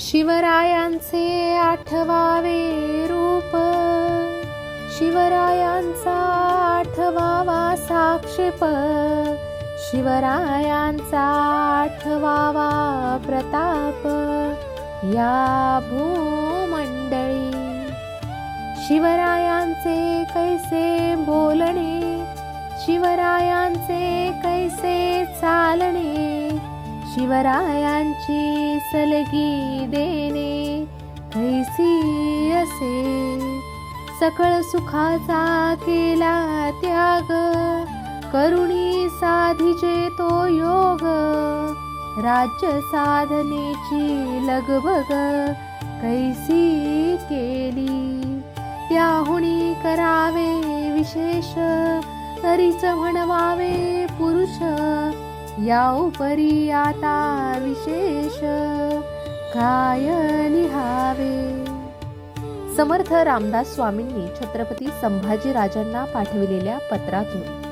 शिवरायांचे आठवावे रूप, शिवरायांचा आठवावा साक्षेप, शिवरायांचा आठवावा प्रताप या भूमंडळी। शिवरायांचे कैसे बोलणे, शिवरायांचे कैसे चालणे, शिवरायांची सलगी देणे कैसी असे। सकळ सुखाचा केला त्याग, करुणी साधिजे तो योग, राज्य साधनेची लगबग कैसी केली। त्याहुनी करावे विशेष, तरीच म्हणवावे पुरुष, या उपरी आता विशेष काय लिहावे। समर्थ रामदास स्वामींनी छत्रपती संभाजीराजांना पाठविलेल्या पत्रातून